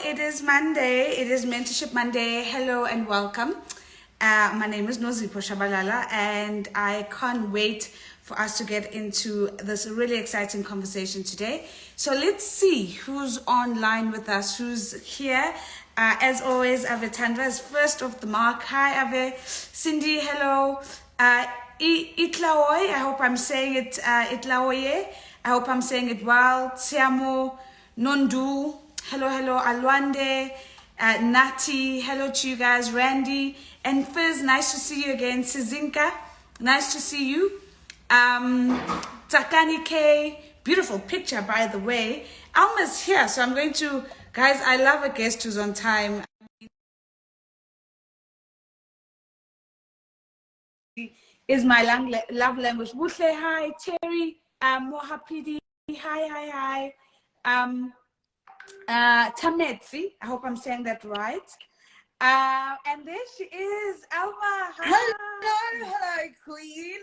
it is Monday. It is Mentorship Monday. Hello and welcome. My name is Nozipho Shabalala, and I can't wait for us to get into this really exciting conversation today. So let's see who's online with us, who's here. As always, Ave Tandra is first off the mark. Hi, Ave. Cindy, hello. Itlaoye, I hope I'm saying it, Itlaoye. I hope I'm saying it well. Tiamo, Nondu, hello, Alwande, Nati, hello to you guys. Randy, and Fizz, nice to see you again. Sizinka, nice to see you. Takani K, beautiful picture, by the way. Elma's here, so I'm going to, guys, I love a guest who's on time. Is my love language. Buhle, hi. Terry, Mohapidi, hi. Tametsi, I hope I'm saying that right. And there she is, Elma. Hi. Hello, Queen.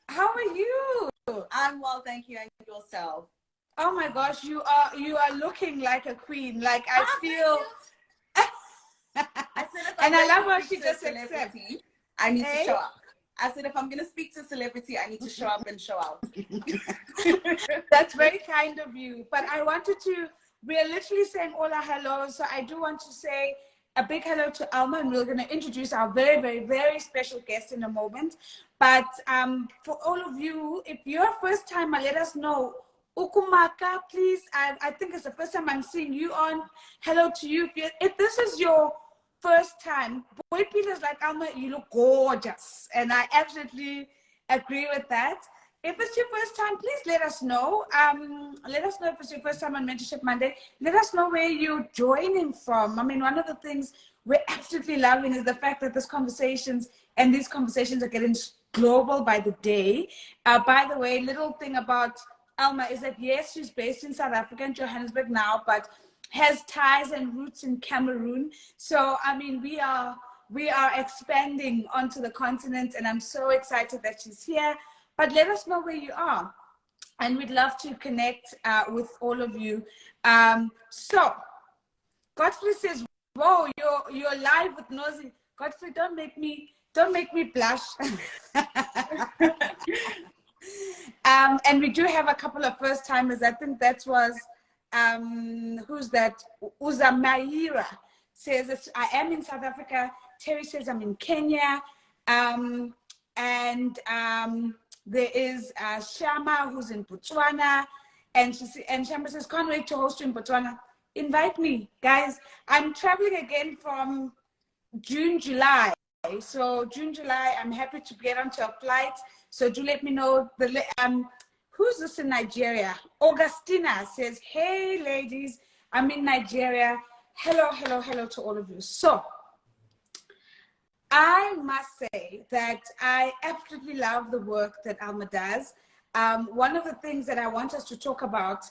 How are you? I'm well, thank you, and yourself. Oh my gosh, you are looking like a queen. Like I feel. I said and I love how she just accepts. I need to show up. I said, if I'm going to speak to a celebrity, I need to show up and show out. That's very kind of you. But I wanted to, we are literally saying all our hellos. So I do want to say a big hello to Elma, and we're going to introduce our very special guest in a moment. But for all of you, if you're first timer, let us know. Ukumaka, please. I think it's the first time I'm seeing you on. Hello to you. If this is your first time, Boy Peter's like, Elma, you look gorgeous. And I absolutely agree with that. If it's your first time, please let us know. Let us know if it's your first time on Mentorship Monday. Let us know where you're joining from. I mean, one of the things we're absolutely loving is the fact that these conversations are getting global by the day. By the way, little thing about Elma is that, yes, she's based in South Africa, in Johannesburg now, but has ties and roots in Cameroon. So, I mean, we are expanding onto the continent, and I'm so excited that she's here. But let us know where you are, and we'd love to connect with all of you. So, Godfrey says, "Whoa, you're live with Nosy." Godfrey, don't make me blush. And we do have a couple of first timers. I think that was. Who's that? Uzamaira says, I am in South Africa. Terry says, I'm in Kenya. There is Shama, who's in Botswana. And Shama says, can't wait to host you in Botswana. Invite me, guys. I'm traveling again from June, July. So June, July, I'm happy to get onto a flight. So do let me know. Who's this in Nigeria? Augustina says, hey, ladies, I'm in Nigeria. Hello to all of you. So I must say that I absolutely love the work that Elma does. One of the things that I want us to talk about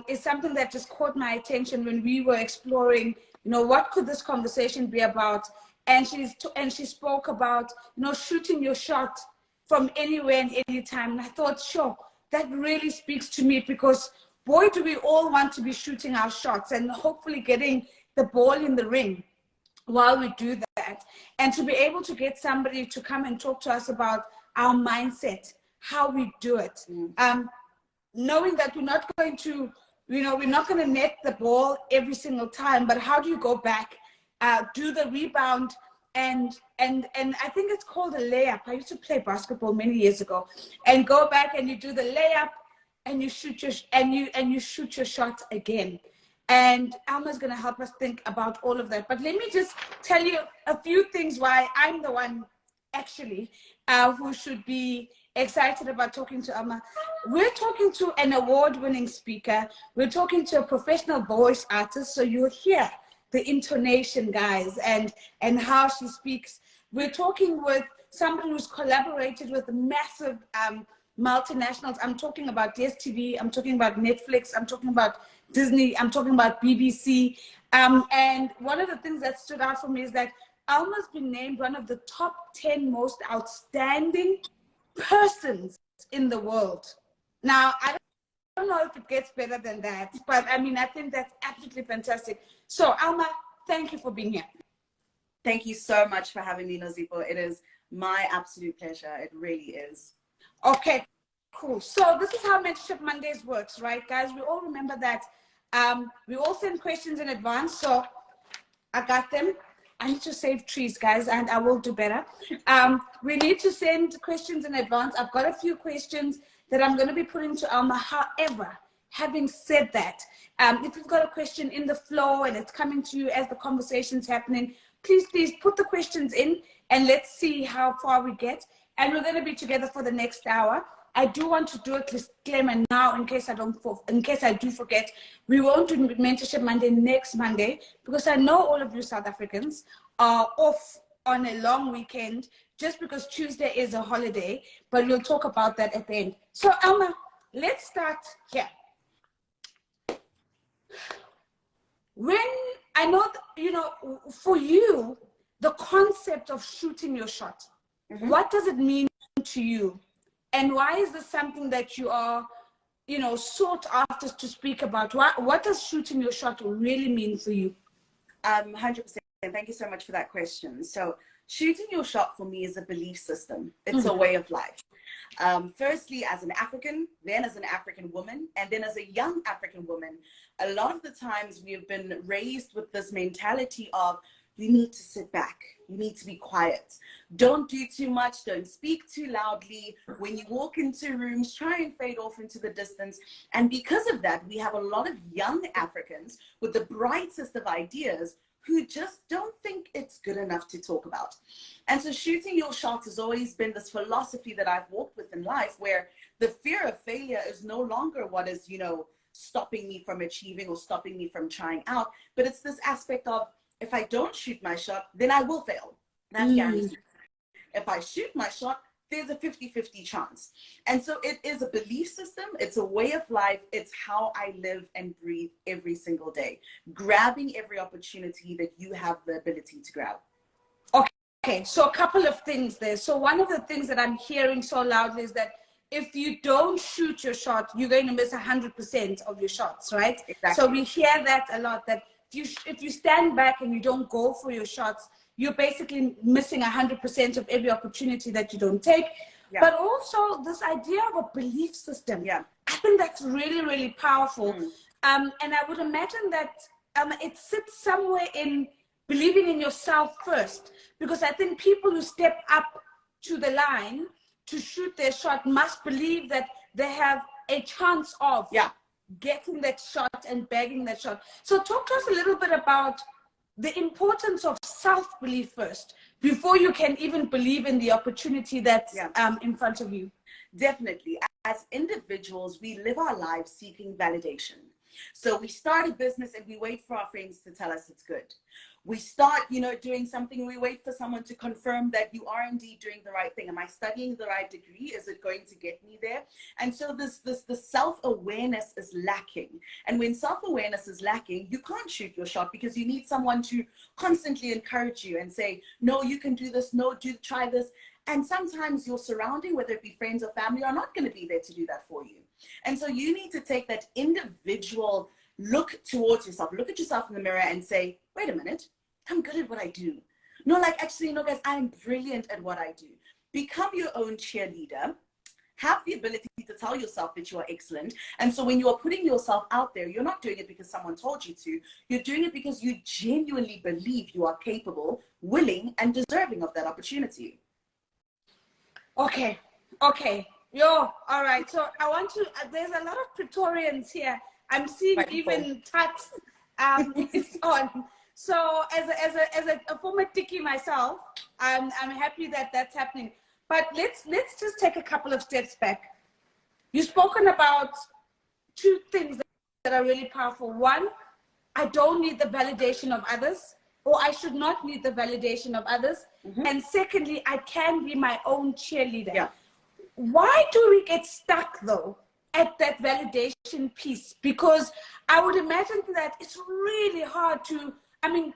is something that just caught my attention when we were exploring, what could this conversation be about? And she spoke about, shooting your shot from anywhere and anytime. And I thought, sure, that really speaks to me, because boy, do we all want to be shooting our shots and hopefully getting the ball in the ring while we do that. And to be able to get somebody to come and talk to us about our mindset, how we do it, knowing that we're not going to net the ball every single time, but how do you go back, do the rebound, and I think it's called a layup. I used to play basketball many years ago, and go back and you do the layup and you shoot your shot again. And Alma's going to help us think about all of that. But let me just tell you a few things why I'm the one actually who should be excited about talking to Alma. We're talking to an award-winning speaker. We're talking to a professional voice artist. So you'll hear the intonation, guys, and how she speaks. We're talking with somebody who's collaborated with massive multinationals. I'm talking about DSTV, I'm talking about Netflix, I'm talking about Disney, I'm talking about BBC. And one of the things that stood out for me is that Alma's been named one of the top 10 most outstanding persons in the world. Now, I don't know if it gets better than that, but I mean, I think that's absolutely fantastic. So, Alma, thank you for being here. Thank you so much for having me, Nozipo. It is my absolute pleasure. It really is. Okay, cool. So this is how Mentorship Mondays works, right, guys? We all remember that we all send questions in advance. So I got them. I need to save trees, guys, and I will do better. We need to send questions in advance. I've got a few questions that I'm going to be putting to Elma. However, having said that, if you've got a question in the flow and it's coming to you as the conversation's happening, please put the questions in and let's see how far we get. And we're going to be together for the next hour. I do want to do a disclaimer now in case I do forget. We won't do Mentorship Monday next Monday because I know all of you South Africans are off on a long weekend just because Tuesday is a holiday, but we'll talk about that at the end. So Elma, let's start here. When I know, for you, the concept of shooting your shot, what does it mean to you? And why is this something that you are, sought after to speak about? What does shooting your shot really mean for you? 100%. Thank you so much for that question. So shooting your shot for me is a belief system. It's a way of life. Firstly, as an African, then as an African woman, and then as a young African woman, a lot of the times we have been raised with this mentality of, you need to sit back. You need to be quiet. Don't do too much. Don't speak too loudly. When you walk into rooms, try and fade off into the distance. And because of that, we have a lot of young Africans with the brightest of ideas who just don't think it's good enough to talk about. And so shooting your shot has always been this philosophy that I've walked with in life, where the fear of failure is no longer what is, stopping me from achieving or stopping me from trying out. But it's this aspect of, if I don't shoot my shot, then I will fail. That's guaranteed. If I shoot my shot, there's a 50-50 chance. And so it is a belief system. It's a way of life. It's how I live and breathe every single day, grabbing every opportunity that you have the ability to grab. Okay, so a couple of things there. So one of the things that I'm hearing so loudly is that if you don't shoot your shot, you're going to miss 100% of your shots, right? Exactly. So we hear that a lot, that if you stand back and you don't go for your shots, you're basically missing 100% of every opportunity that you don't take. Yeah. But also this idea of a belief system. Yeah. I think that's really, really powerful. And I would imagine that it sits somewhere in believing in yourself first, because I think people who step up to the line to shoot their shot must believe that they have a chance of getting that shot and bagging that shot. So talk to us a little bit about the importance of self-belief first, before you can even believe in the opportunity that's in front of you. Definitely. As individuals, we live our lives seeking validation. So we start a business and we wait for our friends to tell us it's good. We start, doing something and we wait for someone to confirm that you are indeed doing the right thing. Am I studying the right degree? Is it going to get me there? And so the self-awareness is lacking. And when self-awareness is lacking, you can't shoot your shot because you need someone to constantly encourage you and say, no, you can do this. No, try this. And sometimes your surrounding, whether it be friends or family, are not going to be there to do that for you. And so you need to take that individual look towards yourself, look at yourself in the mirror and say, wait a minute, I'm good at what I do. No, actually, guys, I'm brilliant at what I do. Become your own cheerleader. Have the ability to tell yourself that you are excellent. And so when you are putting yourself out there, you're not doing it because someone told you to. You're doing it because you genuinely believe you are capable, willing, and deserving of that opportunity. Okay. All right. So I want to, there's a lot of Pretorians here. I'm seeing even Tats is on. So as a former Tikkie myself, I'm happy that that's happening. But let's just take a couple of steps back. You've spoken about two things that are really powerful. One, I don't need the validation of others, or I should not need the validation of others. And secondly, I can be my own cheerleader. Yeah. Why do we get stuck though at that validation piece? Because I would imagine that it's really hard to,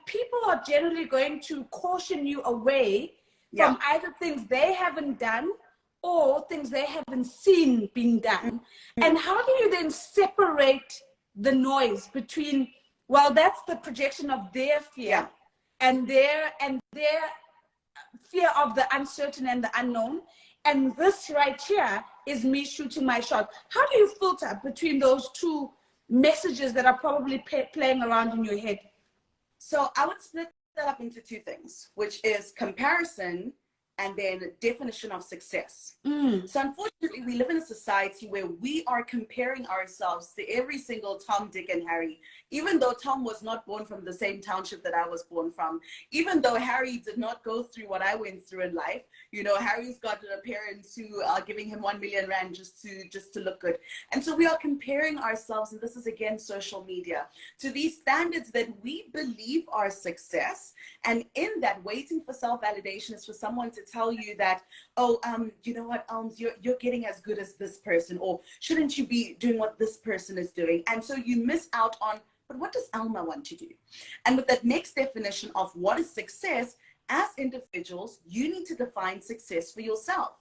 people are generally going to caution you away from either things they haven't done or things they haven't seen being done. And how do you then separate the noise between, well, that's the projection of their fear and their fear of the uncertain and the unknown, and this right here is me shooting my shot. How do you filter between those two messages that are probably playing around in your head? So I would split that up into two things, which is comparison and then definition of success. So unfortunately, we live in a society where we are comparing ourselves to every single Tom, Dick, and Harry, even though Tom was not born from the same township that I was born from, even though Harry did not go through what I went through in life. You know, Harry's got parents who are giving him 1 million rand just to look good. And so we are comparing ourselves, and this is again social media, to these standards that we believe are success. And in that, waiting for self-validation is for someone to tell you that, oh, you know what, you're getting as good as this person, or shouldn't you be doing what this person is doing? And so you miss out on, but what does Elma want to do? And with that next definition of what is success, as individuals, you need to define success for yourself.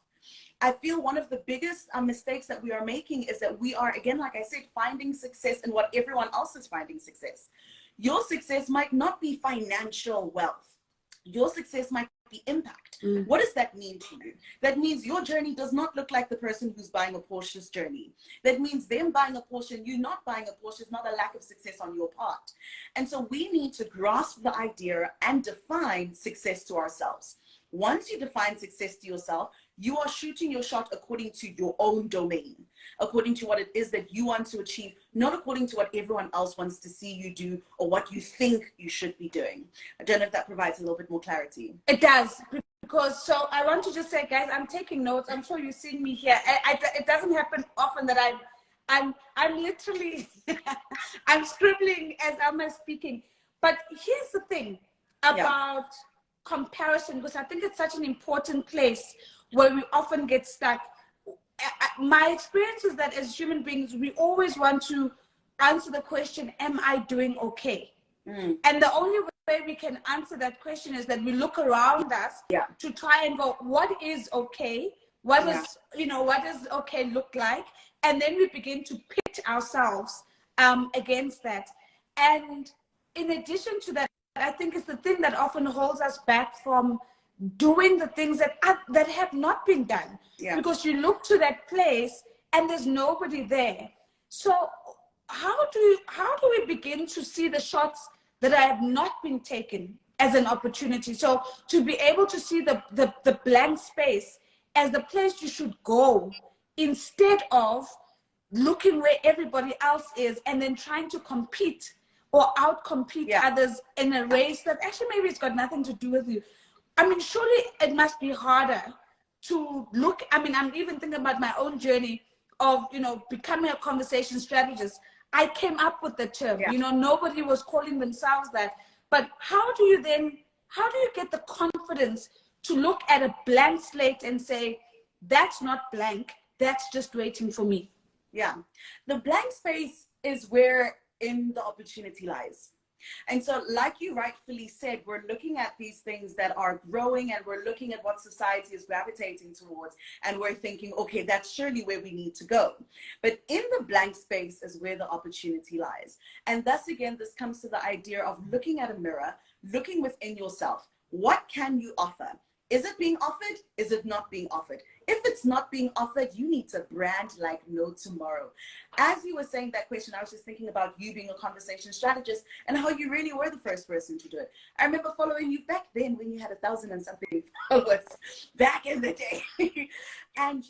I feel one of the biggest mistakes that we are making is that we are, again, like I said, finding success in what everyone else is finding success. Your success might not be financial wealth. Your success might be impact. What does that mean to you? That means your journey does not look like the person who's buying a Porsche's journey. That means them buying a Porsche and you not buying a Porsche is not a lack of success on your part. And so we need to grasp the idea and define success to ourselves. Once you define success to yourself, you are shooting your shot according to your own domain, according to what it is that you want to achieve, not according to what everyone else wants to see you do or what you think you should be doing. I don't know if that provides a little bit more clarity. It does, because so I want to just say, guys, I'm taking notes. I'm sure you've seen me here. It doesn't happen often that I'm literally, I'm scribbling as I'm speaking. But here's the thing about comparison, because I think it's such an important place where we often get stuck. My experience is that as human beings, we always want to answer the question, am I doing okay? And the only way we can answer that question is that we look around us to try and go, what is okay? What is, what does okay look like? And then we begin to pit ourselves against that. And in addition to that, I think it's the thing that often holds us back from doing the things that have not been done, because you look to that place and there's nobody there. So how do we begin to see the shots that have not been taken as an opportunity? So to be able to see the blank space as the place you should go, instead of looking where everybody else is and then trying to compete or outcompete others in a race that actually maybe it's got nothing to do with you. I mean, surely it must be harder to look. I mean, I'm even thinking about my own journey of, becoming a conversation strategist. I came up with the term, nobody was calling themselves that. But how do you get the confidence to look at a blank slate and say, that's not blank, that's just waiting for me? Yeah. The blank space is where in the opportunity lies. And so, like you rightfully said, we're looking at these things that are growing and we're looking at what society is gravitating towards, and we're thinking, okay, that's surely where we need to go. But in the blank space is where the opportunity lies. And thus, again, this comes to the idea of looking at a mirror, looking within yourself. What can you offer? Is it being offered? Is it not being offered? If it's not being offered, you need to brand like no tomorrow. As you were saying that question, I was just thinking about you being a conversation strategist and how you really were the first person to do it. I remember following you back then when you had 1,000 and something followers back in the day. And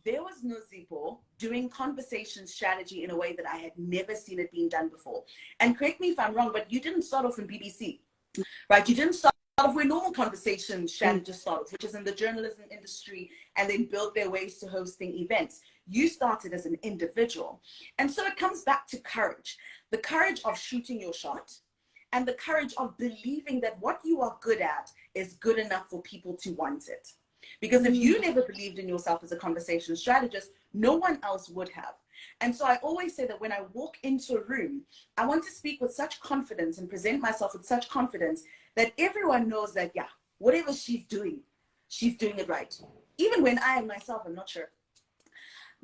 there was no Zipo doing conversation strategy in a way that I had never seen it being done before. And correct me if I'm wrong, but you didn't start off in BBC, right? You didn't start of where normal conversation strategists start, which is in the journalism industry, and then build their ways to hosting events. You started as an individual. And so it comes back to courage, the courage of shooting your shot and the courage of believing that what you are good at is good enough for people to want it. Because if you never believed in yourself as a conversation strategist, no one else would have. And so I always say that when I walk into a room, I want to speak with such confidence and present myself with such confidence that everyone knows that, whatever she's doing it right. even when I am myself, I'm not sure.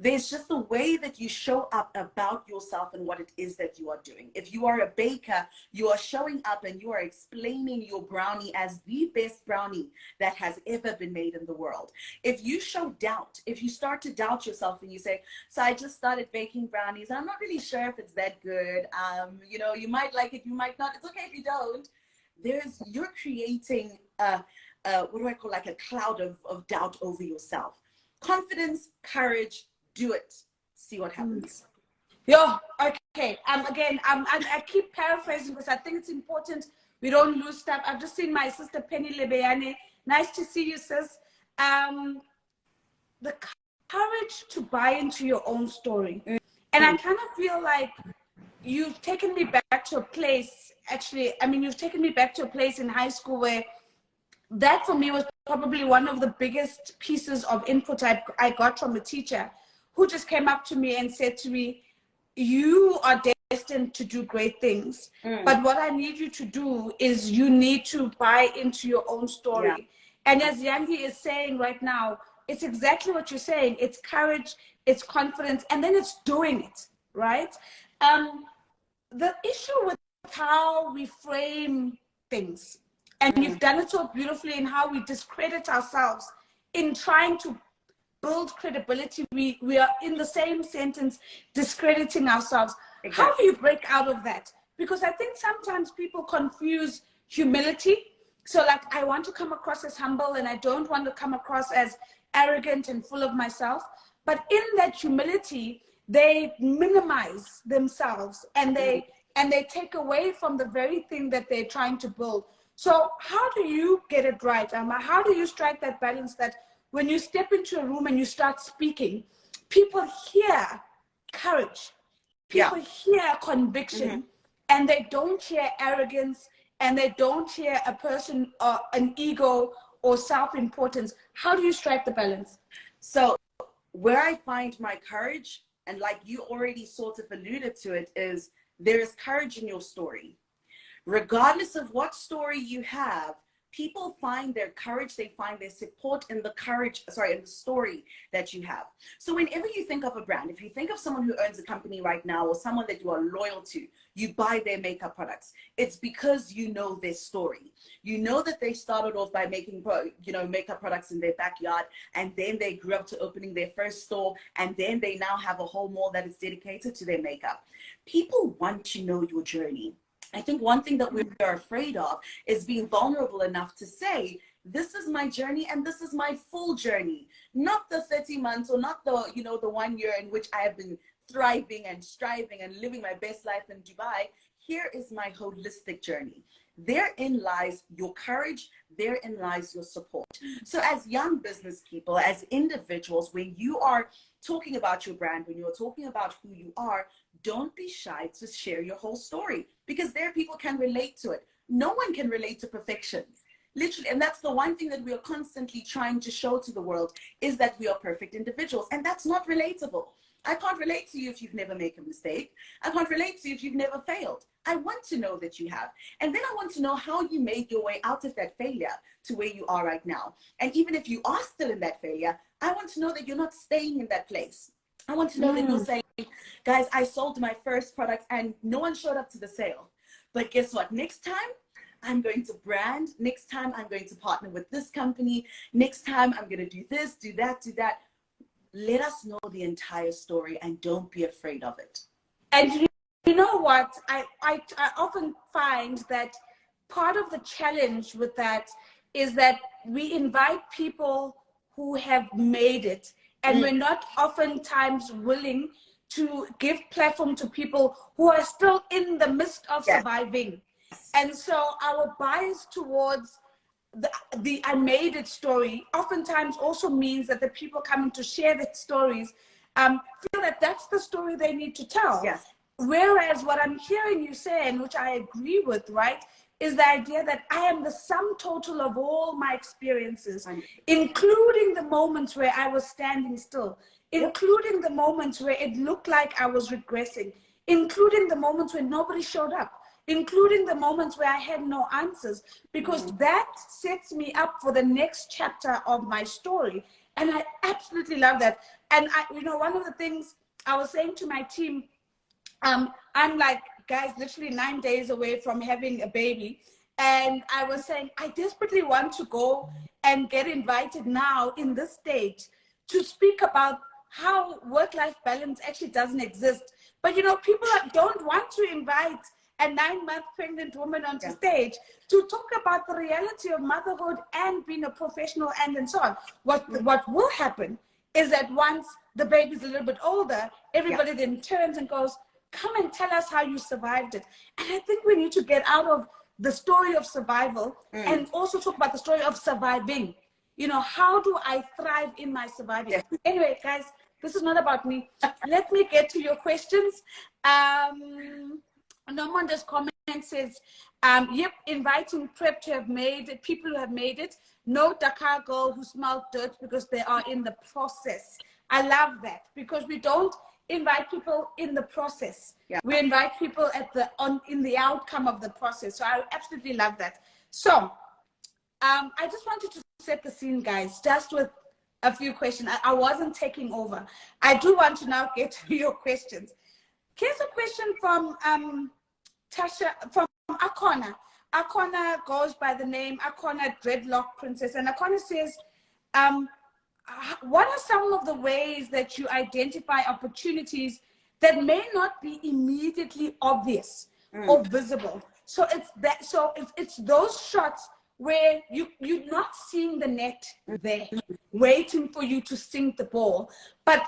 There's just the way that you show up about yourself and what it is that you are doing. If you are a baker, you are showing up and you are explaining your brownie as the best brownie that has ever been made in the world. If you show doubt, if you start to doubt yourself and you say, so I just started baking brownies, I'm not really sure if it's that good. You know, you might like it, you might not. It's okay if you don't. You're creating what do I call, like a cloud of doubt over yourself. Confidence, courage, do it. See what happens. Yo, okay. Again, I keep paraphrasing because I think it's important we don't lose stuff. I've just seen my sister Penny Lebeyane. Nice to see you, sis. The courage to buy into your own story. And I kind of feel like you've taken me back to a place, actually, I mean, you've taken me back to a place in high school where that for me was probably one of the biggest pieces of input I got from a teacher who just came up to me and said to me, you are destined to do great things. But what I need you to do is you need to buy into your own story. Yeah. And as Yangi is saying right now, it's exactly what you're saying. It's courage, it's confidence, and then it's doing it, right? The issue with how we frame things, and you've done it so beautifully in how we discredit ourselves in trying to build credibility. We are in the same sentence discrediting ourselves. Exactly. How do you break out of that? Because I think sometimes people confuse humility. So like, I want to come across as humble and I don't want to come across as arrogant and full of myself. But in that humility, they minimize themselves and they take away from the very thing that they're trying to build. So how do you get it right, Elma? How do you strike that balance that when you step into a room and you start speaking, people hear courage, people hear conviction, and they don't hear arrogance, and they don't hear a person or an ego or self-importance? How do you strike the balance? So where I find my courage, and like you already sort of alluded to it, is there is courage in your story. Regardless of what story you have, people find their courage, they find their support in the in the story that you have. So whenever you think of a brand, if you think of someone who owns a company right now or someone that you are loyal to, you buy their makeup products. It's because you know their story. You know that they started off by making, makeup products in their backyard, and then they grew up to opening their first store, and then they now have a whole mall that is dedicated to their makeup. People want to know your journey. I think one thing that we are afraid of is being vulnerable enough to say, this is my journey and this is my full journey, not the 30 months or not the, the 1 year in which I have been thriving and striving and living my best life in Dubai. Here is my holistic journey. Therein lies your courage. Therein lies your support. So as young business people, as individuals, when you are talking about your brand, when you're talking about who you are, don't be shy to share your whole story, because there people can relate to it. No one can relate to perfection, literally. And that's the one thing that we are constantly trying to show to the world, is that we are perfect individuals. And that's not relatable. I can't relate to you if you've never made a mistake. I can't relate to you if you've never failed. I want to know that you have. And then I want to know how you made your way out of that failure to where you are right now. And even if you are still in that failure, I want to know that you're not staying in that place. I want to know that you're saying, guys, I sold my first product and no one showed up to the sale. But guess what? Next time, I'm going to brand. Next time, I'm going to partner with this company. Next time, I'm going to do this, do that, do that. Let us know the entire story and don't be afraid of it. And you know what? I often find that part of the challenge with that is that we invite people who have made it, and we're not oftentimes willing to give platform to people who are still in the midst of surviving. And so our bias towards the I made it story oftentimes also means that the people coming to share their stories feel that that's the story they need to tell. Yes. Whereas what I'm hearing you say, and which I agree with, right, is the idea that I am the sum total of all my experiences, including the moments where I was standing still, including the moments where it looked like I was regressing, including the moments when nobody showed up, including the moments where I had no answers, because that sets me up for the next chapter of my story. And I absolutely love that. And one of the things I was saying to my team, I'm like, guys, literally 9 days away from having a baby. And I was saying, I desperately want to go and get invited now in this stage to speak about how work-life balance actually doesn't exist. But, people don't want to invite a 9-month pregnant woman onto stage to talk about the reality of motherhood and being a professional and so on. What will happen is that once the baby's a little bit older, everybody then turns and goes, come and tell us how you survived it. And I think we need to get out of the story of survival and also talk about the story of surviving. How do I thrive in my surviving? Yeah. Anyway, guys, this is not about me. Let me get to your questions. Someone just comment says, yep, inviting prep to have made it, people who have made it. No Dakar girl who smelled dirt because they are in the process. I love that, because we don't invite people in the process. Yeah. We invite people in the outcome of the process. So I absolutely love that. So I just wanted to set the scene, guys, just with a few questions. I wasn't taking over. I do want to now get to your questions. Here's a question from Tasha, from Akona. Akona goes by the name Akona Dreadlock Princess. And Akona says, what are some of the ways that you identify opportunities that may not be immediately obvious or visible? So it's those shots where you're not seeing the net there, waiting for you to sink the ball, but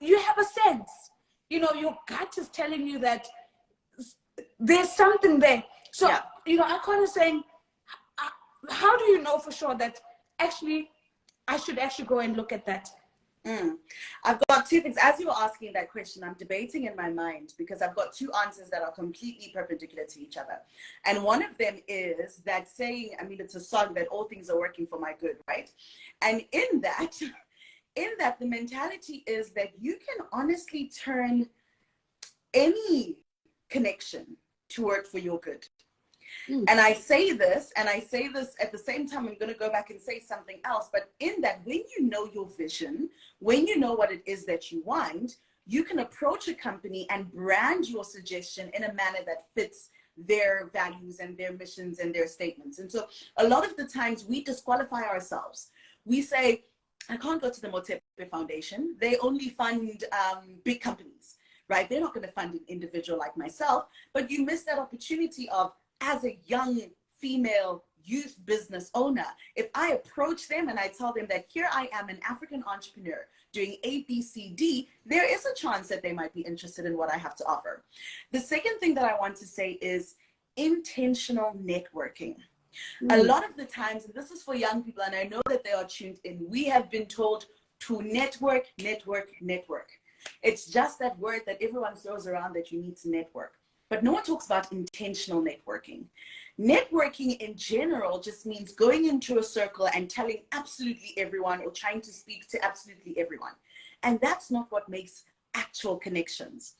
you have a sense. Your gut is telling you that there's something there. So I'm kind of saying, how do you know for sure that actually I should actually go and look at that? I've got two things. As you were asking that question, I'm debating in my mind, because I've got two answers that are completely perpendicular to each other. And one of them is that saying, it's a song that all things are working for my good, right? And in that, the mentality is that you can honestly turn any connection to work for your good. And I say this at the same time, I'm going to go back and say something else. But in that, when you know your vision, when you know what it is that you want, you can approach a company and brand your suggestion in a manner that fits their values and their missions and their statements. And so a lot of the times we disqualify ourselves. We say, I can't go to the Motepe Foundation. They only fund big companies, right? They're not going to fund an individual like myself. But you miss that opportunity of, as a young female youth business owner, if I approach them and I tell them that here I am, an African entrepreneur doing A, B, C, D, there is a chance that they might be interested in what I have to offer. The second thing that I want to say is intentional networking. A lot of the times, and this is for young people, and I know that they are tuned in, we have been told to network, network, network. It's just that word that everyone throws around, that you need to network. But no one talks about intentional networking. Networking in general just means going into a circle and telling absolutely everyone, or trying to speak to absolutely everyone. And that's not what makes actual connections.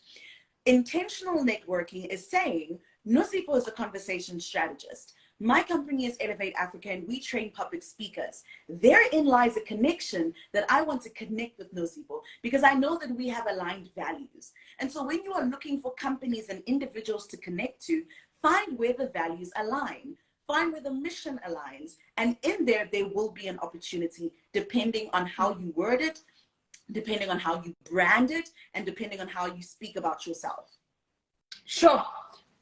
Intentional networking is saying, Nosipo is a conversation strategist. My company is Elevate Africa, and we train public speakers. Therein lies a connection that I want to connect with Nosipo, because I know that we have aligned values. And so when you are looking for companies and individuals to connect to, find where the values align, find where the mission aligns, and in there will be an opportunity, depending on how you word it, depending on how you brand it, and depending on how you speak about yourself. Sure.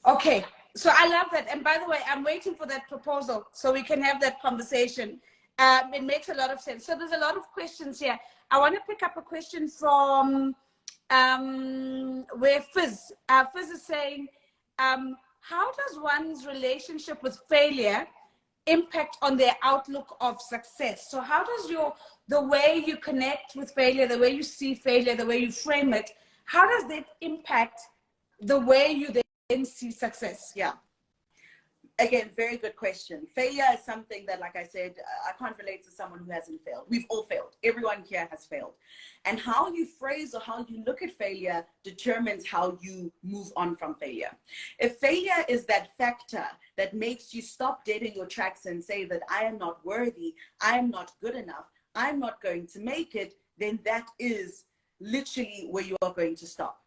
Okay. So I love that. And by the way, I'm waiting for that proposal so we can have that conversation. It makes a lot of sense. So there's a lot of questions here. I want to pick up a question from where Fizz is saying, how does one's relationship with failure impact on their outlook of success? So how does the way you connect with failure, the way you see failure, the way you frame it, how does that impact the way you then see success? Yeah. again, very good question. Failure is something that, like I said, I can't relate to someone who hasn't failed. We've all failed. Everyone here has failed. And how you phrase or how you look at failure determines how you move on from failure. If failure is that factor that makes you stop dead in your tracks and say that I am not worthy, I am not good enough, I'm not going to make it, then that is literally where you are going to stop.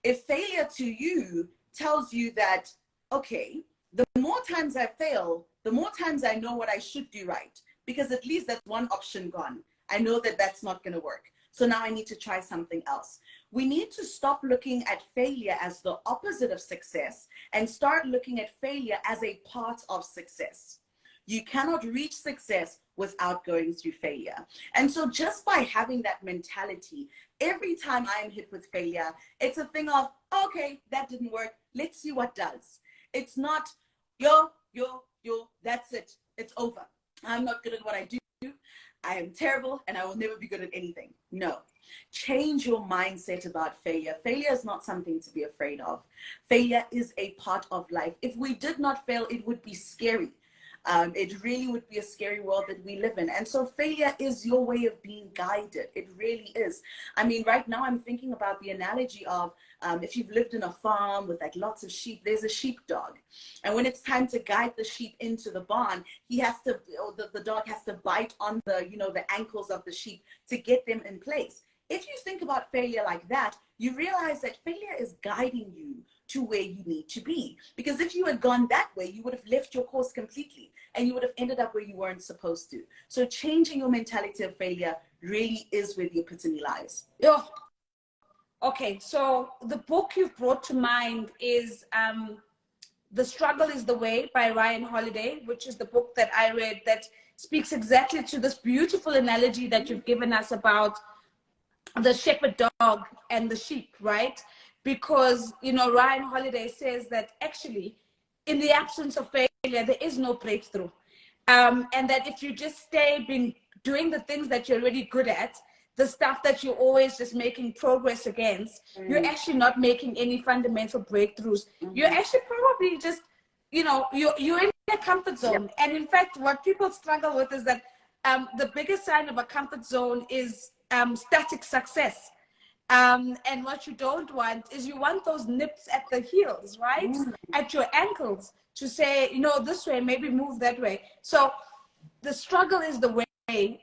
If failure to you tells you that, okay, the more times I fail, the more times I know what I should do right, because at least that's one option gone. I know that that's not going to work. So now I need to try something else. We need to stop looking at failure as the opposite of success and start looking at failure as a part of success. You cannot reach success without going through failure. And so just by having that mentality, every time I am hit with failure, it's a thing of, okay, that didn't work. Let's see what does. It's not, that's it. It's over. I'm not good at what I do. I am terrible and I will never be good at anything. No. Change your mindset about failure. Failure is not something to be afraid of. Failure is a part of life. If we did not fail, it would be scary. It really would be a scary world that we live in. And so failure is your way of being guided. It really is. I mean, right now I'm thinking about the analogy of if you've lived in a farm with like lots of sheep, there's a sheepdog. And when it's time to guide the sheep into the barn, he has to, or the dog has to bite on the, the ankles of the sheep to get them in place. If you think about failure like that, you realize that failure is guiding you to where you need to be. Because if you had gone that way, you would have left your course completely and you would have ended up where you weren't supposed to. So changing your mentality of failure really is where the epitome lies. Oh, okay. So the book you've brought to mind is The Struggle is the Way by Ryan Holiday, which is the book that I read that speaks exactly to this beautiful analogy that you've given us about the shepherd dog and the sheep, right? Because, Ryan Holiday says that actually, in the absence of failure, there is no breakthrough. And that if you just stay doing the things that you're really good at, the stuff that you're always just making progress against, you're actually not making any fundamental breakthroughs. You're actually probably just, you're in a comfort zone. Yep. And in fact, what people struggle with is that the biggest sign of a comfort zone is static success. And what you don't want is you want those nips at the heels, right? At your ankles to say, this way, maybe move that way. So The Struggle is the Way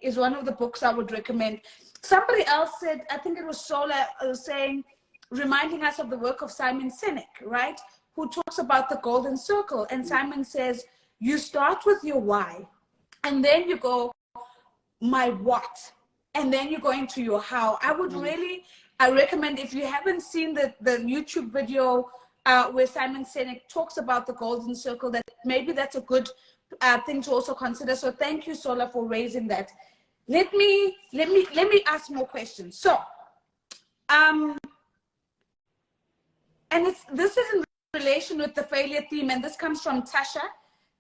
is one of the books I would recommend. Somebody else said, I think it was Sola saying, reminding us of the work of Simon Sinek, right? Who talks about the golden circle. And Simon says, you start with your why, and then you go, my what? And then you go into your how. I recommend, if you haven't seen the YouTube video where Simon Sinek talks about the golden circle, that maybe that's a good thing to also consider. So thank you, Sola, for raising that. Let me ask more questions. So, and this is in relation with the failure theme, and this comes from Tasha.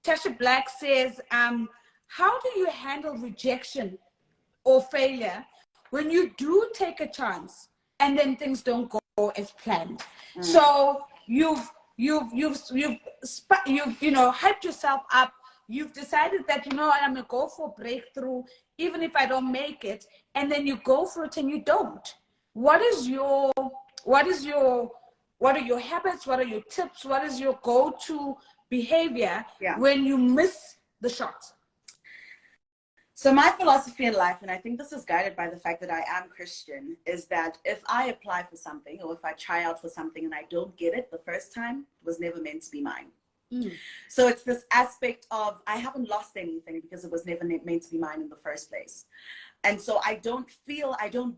Tasha Black says, how do you handle rejection or failure when you do take a chance and then things don't go as planned? So you've hyped yourself up. You've decided that, I'm going to go for breakthrough, even if I don't make it. And then you go for it and you don't. What are your habits? What are your tips? What is your go-to behavior when you miss the shot? So my philosophy in life, and I think this is guided by the fact that I am Christian, is that if I apply for something or if I try out for something and I don't get it the first time, it was never meant to be mine. So it's this aspect of I haven't lost anything because it was never meant to be mine in the first place. And so I don't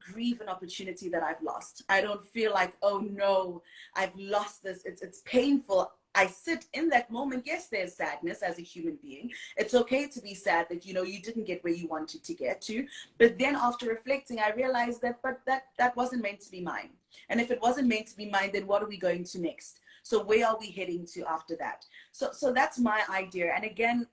grieve an opportunity that I've lost. I don't feel like, oh no, I've lost this. It's painful. I sit in that moment. Yes, there's sadness as a human being. It's okay to be sad that, you didn't get where you wanted to get to. But then after reflecting, I realized that wasn't meant to be mine. And if it wasn't meant to be mine, then what are we going to next? So where are we heading to after that? So that's my idea. And again,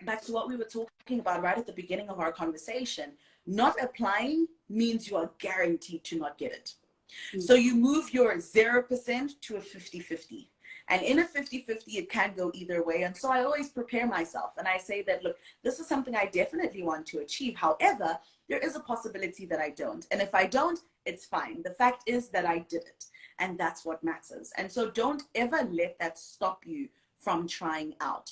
back to what we were talking about right at the beginning of our conversation, not applying means you are guaranteed to not get it. So you move your 0% to a 50-50. And in a 50-50, it can go either way. And so I always prepare myself. And I say that, look, this is something I definitely want to achieve. However, there is a possibility that I don't. And if I don't, it's fine. The fact is that I did it. And that's what matters. And so don't ever let that stop you from trying out.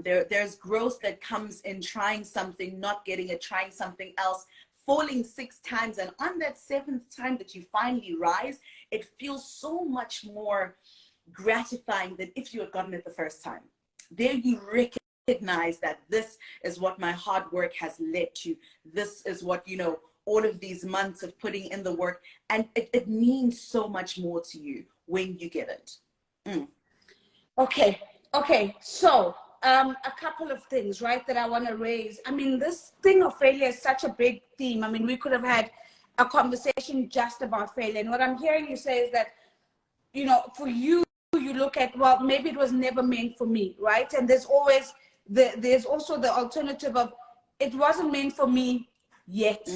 There's growth that comes in trying something, not getting it, trying something else, falling 6 times. And on that 7th time that you finally rise, it feels so much more gratifying than if you had gotten it the first time. There you recognize that this is what my hard work has led to. This is what, you know, all of these months of putting in the work, and it means so much more to you when you get it. Okay, so a couple of things, right, that I want to raise. I mean, this thing of failure is such a big theme. I mean, we could have had a conversation just about failure. And what I'm hearing you say is that, you know, for you, you look at, well, maybe it was never meant for me, right? And there's always, there's also the alternative of, it wasn't meant for me yet,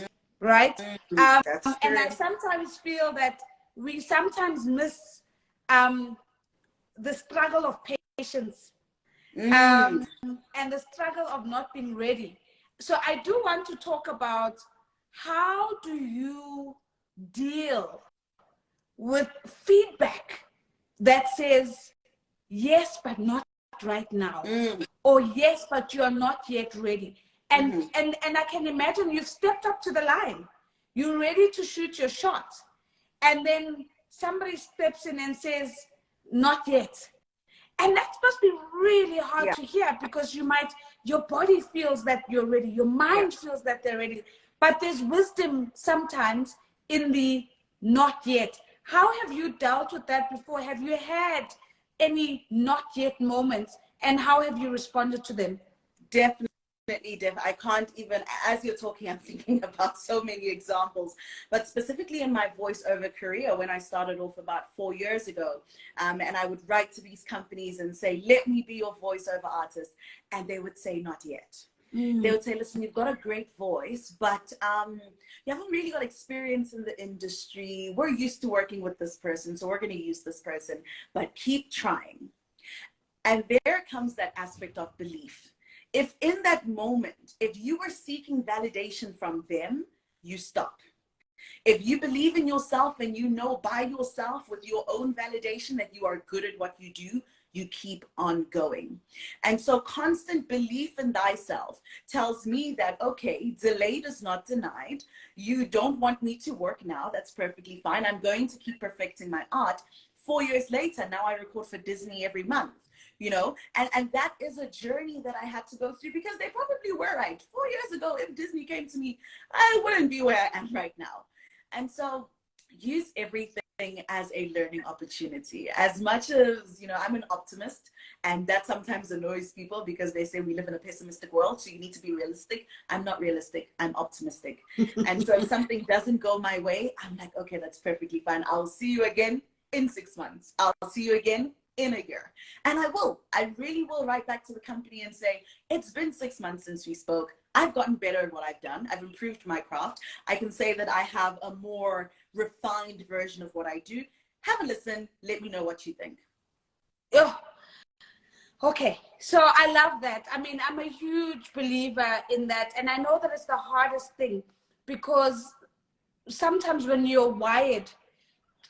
right? And I sometimes feel that we sometimes miss the struggle of patience and the struggle of not being ready. So I do want to talk about, how do you deal with feedback that says, yes, but not right now, or yes, but you're not yet ready. And I can imagine you've stepped up to the line. You're ready to shoot your shot. And then somebody steps in and says, not yet. And that must be really hard to hear, because your body feels that you're ready. Your mind feels that they're ready. But there's wisdom sometimes in the not yet. How have you dealt with that before? Have you had any not yet moments, and how have you responded to them? Definitely. I can't even, as you're talking, I'm thinking about so many examples, but specifically in my voiceover career, when I started off about 4 years ago, and I would write to these companies and say, let me be your voiceover artist. And they would say, not yet. They would say, listen, you've got a great voice, but you haven't really got experience in the industry. We're used to working with this person, so we're going to use this person, but keep trying. And there comes that aspect of belief. If in that moment, if you were seeking validation from them, you stop. If you believe in yourself and you know by yourself with your own validation that you are good at what you do, you keep on going. And so constant belief in thyself tells me that, okay, delayed is not denied. You don't want me to work now. That's perfectly fine. I'm going to keep perfecting my art. 4 years later, now I record for Disney every month. You know, and that is a journey that I had to go through, because they probably were right. 4 years ago, if Disney came to me, I wouldn't be where I am right now. And so use everything as a learning opportunity. As much as, you know, I'm an optimist, and that sometimes annoys people because they say we live in a pessimistic world, so you need to be realistic. I'm not realistic, I'm optimistic. And so if something doesn't go my way, I'm like, okay, that's perfectly fine. I'll see you again in 6 months. I'll see you again in a year. And I really will write back to the company and say, it's been 6 months since we spoke. I've gotten better at what I've done. I've improved my craft. I can say that I have a more refined version of what I do. Have a listen. Let me know what you think. Oh, okay. So I love that. I mean, I'm a huge believer in that. And I know that it's the hardest thing, because sometimes when you're wired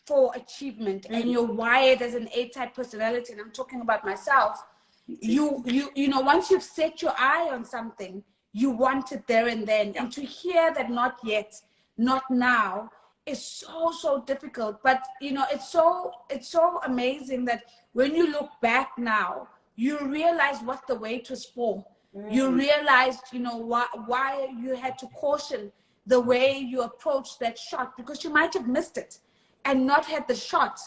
for achievement and you're wired as an A-type personality, and I'm talking about myself, you know, once you've set your eye on something, you want it there and then. And to hear that not yet, not now, is so difficult. But you know, it's so amazing that when you look back now, you realize what the wait was for. You realized, you know, why you had to caution the way you approached that shot, because you might have missed it and not had the shot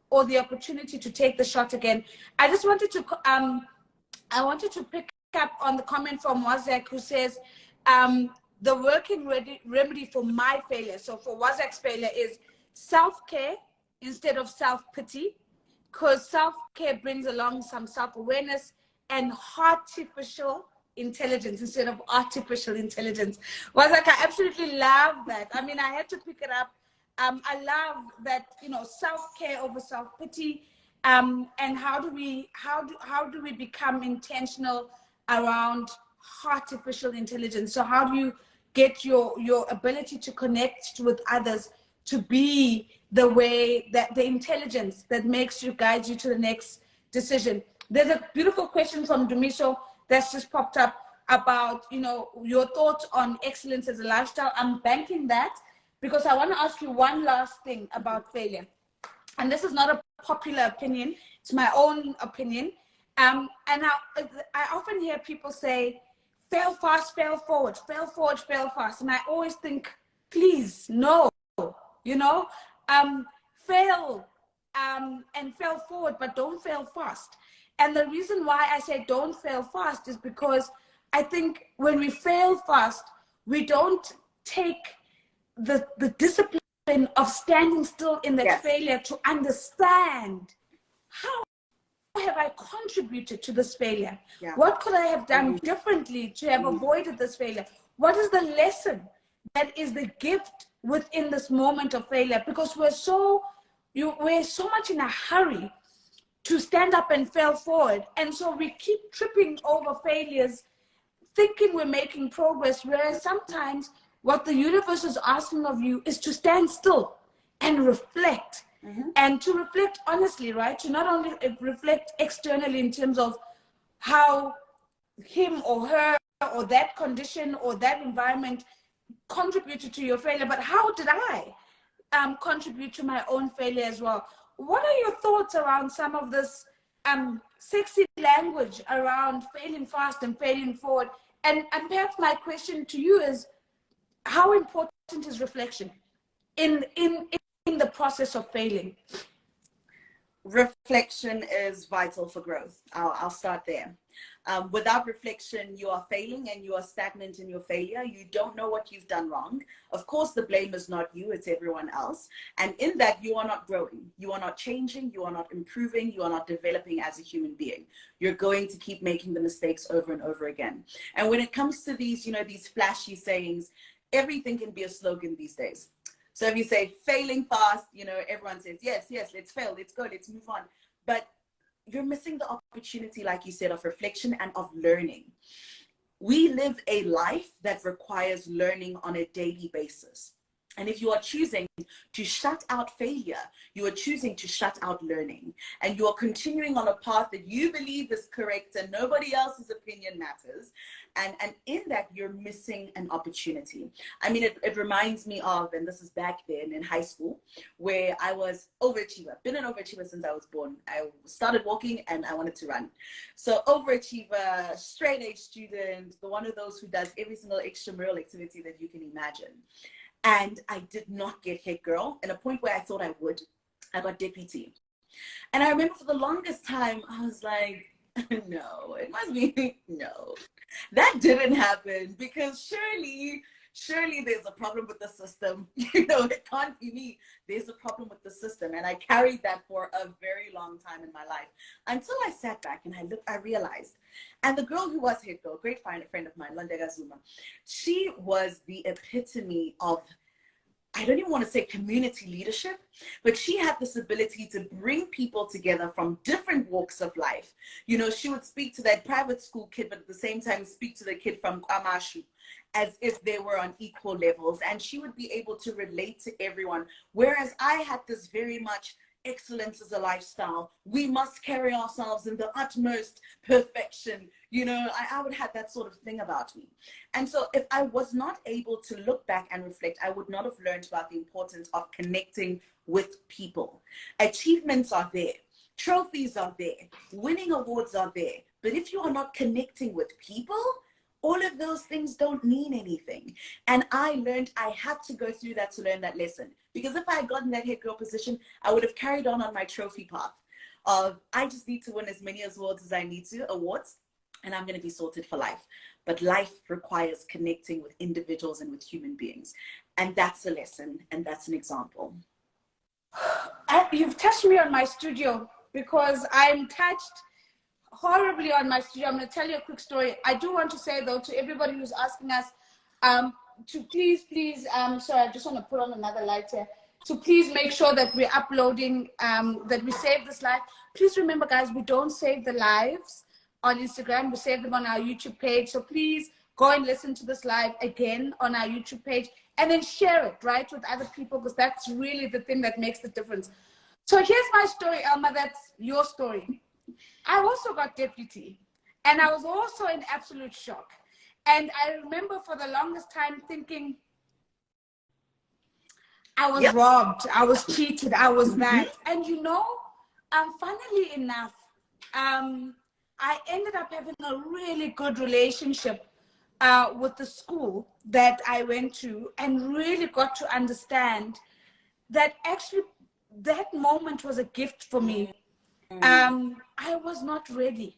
or the opportunity to take the shot again. I just wanted to, I wanted to pick up on the comment from Wazak, who says, the working remedy for my failure, so for Wazak's failure, is self-care instead of self-pity, because self-care brings along some self-awareness, and artificial intelligence instead of artificial intelligence. Wazak, I absolutely love that. I mean, I had to pick it up. I love that, you know, self-care over self-pity. And how do we become intentional around artificial intelligence? So how do you get your ability to connect with others to be the way that the intelligence that makes you, guides you to the next decision? There's a beautiful question from Dumiso that's just popped up about, you know, your thoughts on excellence as a lifestyle. I'm banking that because I want to ask you one last thing about failure. And this is not a popular opinion, it's my own opinion. And I often hear people say, fail fast, fail forward, fail forward, fail fast. And I always think, please, no, you know, fail and fail forward, but don't fail fast. And the reason why I say don't fail fast is because I think when we fail fast, we don't take the discipline of standing still in that Yes. failure to understand how have I contributed to this failure? Yeah. What could I have done differently to have avoided this failure? What is the lesson that is the gift within this moment of failure? Because we're so much in a hurry to stand up and fail forward. And so we keep tripping over failures, thinking we're making progress, whereas sometimes what the universe is asking of you is to stand still and reflect. And to reflect honestly, right? To not only reflect externally in terms of how him or her or that condition or that environment contributed to your failure, but how did I contribute to my own failure as well? What are your thoughts around some of this sexy language around failing fast and failing forward? And perhaps my question to you is, how important is reflection in the process of failing? Reflection is vital for growth. I'll start there. Without reflection, you are failing and you are stagnant in your failure. You don't know what you've done wrong. Of course, the blame is not you, it's everyone else. And in that, you are not growing. You are not changing. You are not improving. You are not developing as a human being. You're going to keep making the mistakes over and over again. And when it comes to these, you know, these flashy sayings, everything can be a slogan these days. So if you say failing fast, you know, everyone says, yes, let's fail, let's go, let's move on. But you're missing the opportunity, like you said, of reflection and of learning. We live a life that requires learning on a daily basis. And if you are choosing to shut out failure, you are choosing to shut out learning. And you are continuing on a path that you believe is correct and nobody else's opinion matters. And in that, you're missing an opportunity. I mean, it reminds me of, and this is back then in high school, where I was overachiever. Been an overachiever since I was born. I started walking and I wanted to run. So overachiever, straight A student, the one of those who does every single extramural activity that you can imagine. And I did not get head girl. At a point where I thought I would, I got deputy. And I remember for the longest time, I was like, no, it must be, no. That didn't happen because surely there's a problem with the system. You know, it can't be me. There's a problem with the system. And I carried that for a very long time in my life until I sat back and I realized. And the girl who was head girl, great friend of mine, Landega Zuma, she was the epitome of, I don't even want to say community leadership, but she had this ability to bring people together from different walks of life. You know, she would speak to that private school kid, but at the same time speak to the kid from Kwamashu as if they were on equal levels. And she would be able to relate to everyone. Whereas I had this very much excellence as a lifestyle. We must carry ourselves in the utmost perfection. You know, I would have that sort of thing about me. And so if I was not able to look back and reflect, I would not have learned about the importance of connecting with people. Achievements are there. Trophies are there. Winning awards are there. But if you are not connecting with people, all of those things don't mean anything. And I learned I had to go through that to learn that lesson. Because if I had gotten that head girl position, I would have carried on my trophy path of I just need to win as many awards as I need to, and I'm going to be sorted for life. But life requires connecting with individuals and with human beings. And that's a lesson, and that's an example. You've touched me on my studio because I'm touched horribly on my studio. I'm going to tell you a quick story. I do want to say, though, to everybody who's asking us to please, sorry, I just want to put on another light here. So please make sure that we're uploading, that we save this live. Please remember, guys, we don't save the lives on Instagram. We save them on our YouTube page. So please go and listen to this live again on our YouTube page and then share it, right, with other people, because that's really the thing that makes the difference. So here's my story, Elma. That's your story. I also got deputy, and I was also in absolute shock. And I remember for the longest time thinking, I was robbed, I was cheated, I was that. And you know, funnily enough, I ended up having a really good relationship with the school that I went to, and really got to understand that actually that moment was a gift for me. I was not ready.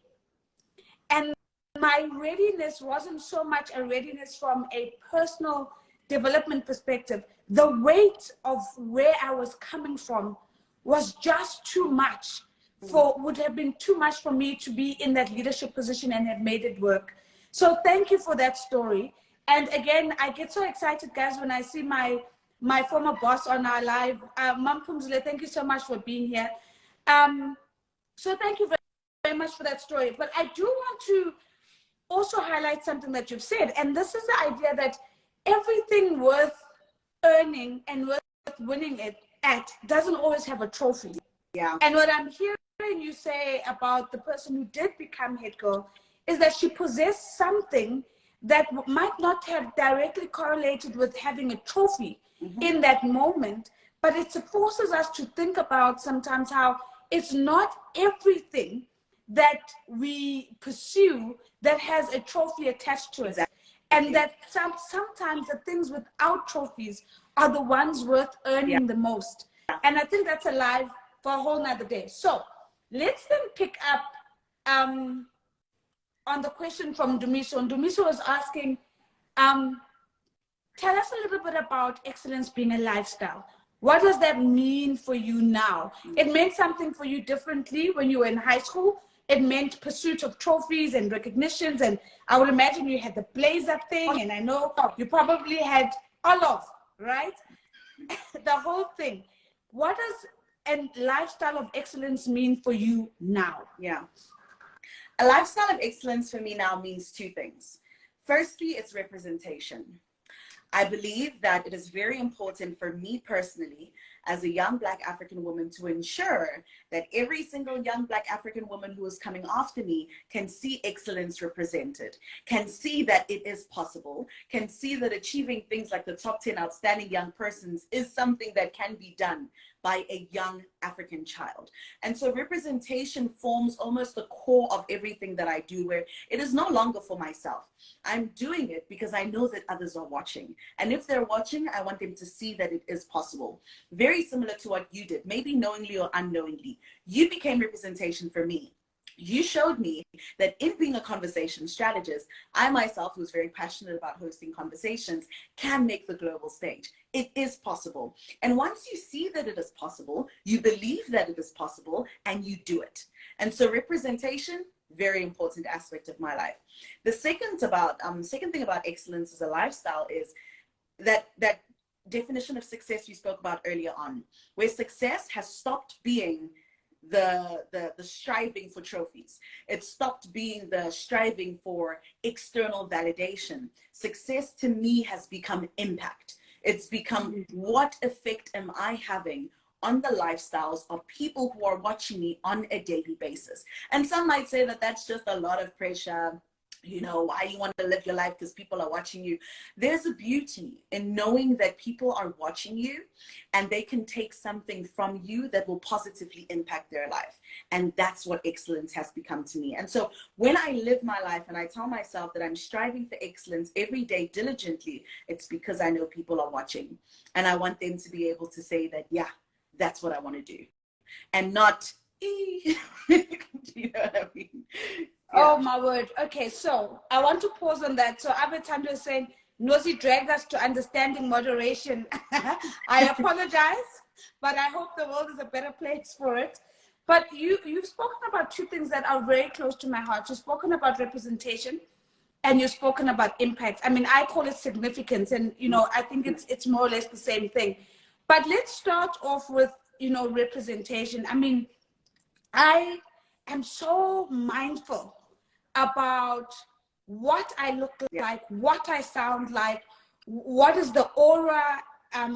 And my readiness wasn't so much a readiness from a personal development perspective. The weight of where I was coming from was just too much, would have been too much for me to be in that leadership position and have made it work. So thank you for that story. And again, I get so excited, guys, when I see my former boss on our live. Mam Pumzile, thank you so much for being here. So thank you very much for that story. But I do want to also highlight something that you've said, and this is the idea that everything worth earning and worth winning it at doesn't always have a trophy. Yeah. And what I'm hearing you say about the person who did become head girl is that she possessed something that might not have directly correlated with having a trophy in that moment, but it forces us to think about sometimes how it's not everything that we pursue that has a trophy attached to it. Exactly. And that sometimes the things without trophies are the ones worth earning the most. And I think that's alive for a whole nother day. So let's then pick up on the question from Dumiso. And Dumiso was asking, tell us a little bit about excellence being a lifestyle. What does that mean for you now? It meant something for you differently when you were in high school. It meant pursuit of trophies and recognitions. And I would imagine you had the blazer thing. And I know you probably had all of, right? The whole thing. What does a lifestyle of excellence mean for you now? Yeah. A lifestyle of excellence for me now means two things. Firstly, it's representation. I believe that it is very important for me personally, as a young Black African woman, to ensure that every single young Black African woman who is coming after me can see excellence represented, can see that it is possible, can see that achieving things like the top 10 outstanding young persons is something that can be done by a young African child. And so representation forms almost the core of everything that I do, where it is no longer for myself. I'm doing it because I know that others are watching. And if they're watching, I want them to see that it is possible. Very similar to what you did, maybe knowingly or unknowingly. You became representation for me. You showed me that in being a conversation strategist, I myself, who's very passionate about hosting conversations, can make the global stage. It is possible. And once you see that it is possible, you believe that it is possible, and you do it. And so representation, very important aspect of my life. The second thing about excellence as a lifestyle is that definition of success you spoke about earlier on, where success has stopped being the striving for trophies. It stopped being the striving for external validation. Success to me has become impact. It's become, what effect am I having on the lifestyles of people who are watching me on a daily basis? And some might say that that's just a lot of pressure. You know, why you want to live your life because people are watching you. There's a beauty in knowing that people are watching you and they can take something from you that will positively impact their life. And that's what excellence has become to me. And so when I live my life and I tell myself that I'm striving for excellence every day diligently, it's because I know people are watching. And I want them to be able to say that, yeah, that's what I want to do. And not, you know what I mean? Yeah. Oh my word. Okay, so I want to pause on that. So Avetando is saying, Nozi dragged us to understanding moderation. I apologize, but I hope the world is a better place for it. But you've spoken about two things that are very close to my heart. You've spoken about representation and you've spoken about impact. I mean, I call it significance, and you know, I think it's more or less the same thing. But let's start off with, representation. I mean, I am so mindful about what I look like, what I sound like, what is the aura,